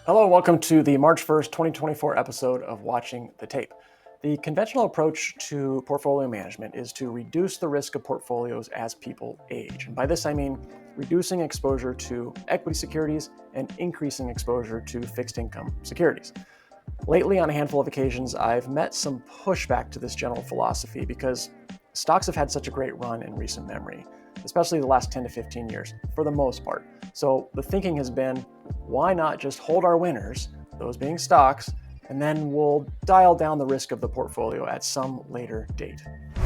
Hello, welcome to the March 1st, 2024 episode of Watching the Tape. The conventional approach to portfolio management is to reduce the risk of portfolios as people age. And by this, I mean reducing exposure to equity securities and increasing exposure to fixed income securities. Lately, on a handful of occasions, I've met some pushback to this general philosophy because stocks have had such a great run in recent memory, especially the last 10 to 15 years, for the most part. So the thinking has been, why not just hold our winners, those being stocks, and then we'll dial down the risk of the portfolio at some later date.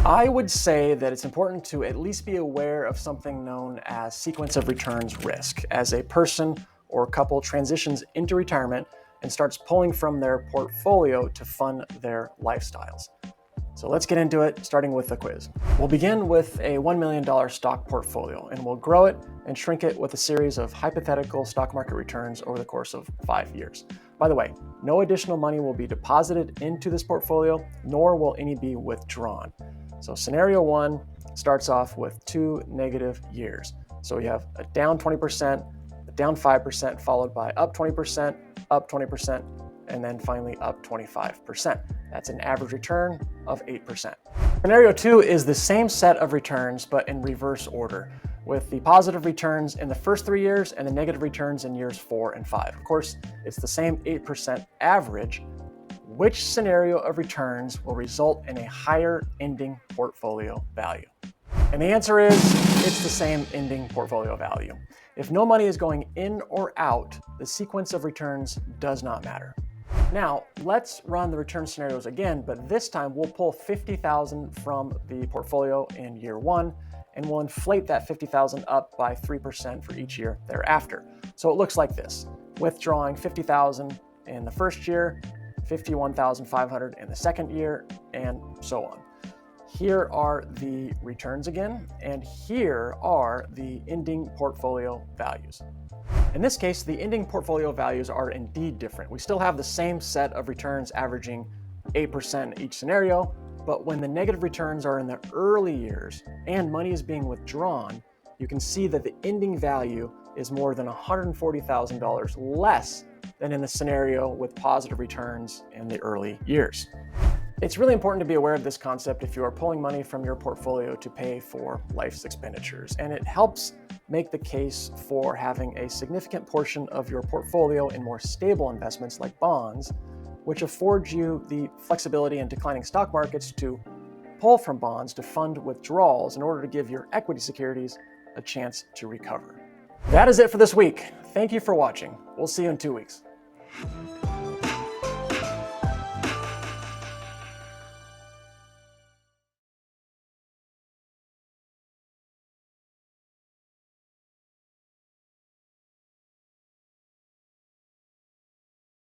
I would say that it's important to at least be aware of something known as sequence of returns risk as a person or couple transitions into retirement and starts pulling from their portfolio to fund their lifestyles. So let's get into it, starting with the quiz. We'll begin with a $1 million stock portfolio, and we'll grow it and shrink it with a series of hypothetical stock market returns over the course of 5 years. By the way, no additional money will be deposited into this portfolio, nor will any be withdrawn. So scenario one starts off with 2 negative years. So we have a down 20%, a down 5%, followed by up 20%, and then finally up 25%. That's an average return of 8%. Scenario two is the same set of returns, but in reverse order, with the positive returns in the first 3 years and the negative returns in years 4 and 5. Of course, it's the same 8% average. Which scenario of returns will result in a higher ending portfolio value? And the answer is, it's the same ending portfolio value. If no money is going in or out, the sequence of returns does not matter. Now, let's run the return scenarios again, but this time we'll pull $50,000 from the portfolio in year one, and we'll inflate that $50,000 up by 3% for each year thereafter. So it looks like this: withdrawing $50,000 in the first year, $51,500 in the second year, and so on. Here are the returns again, and here are the ending portfolio values. In this case, the ending portfolio values are indeed different. We still have the same set of returns averaging 8% in each scenario, but when the negative returns are in the early years and money is being withdrawn, you can see that the ending value is more than $140,000 less than in the scenario with positive returns in the early years. It's really important to be aware of this concept if you are pulling money from your portfolio to pay for life's expenditures, and it helps make the case for having a significant portion of your portfolio in more stable investments like bonds, which affords you the flexibility in declining stock markets to pull from bonds to fund withdrawals in order to give your equity securities a chance to recover. That is it for this week. Thank you for watching. We'll see you in 2 weeks.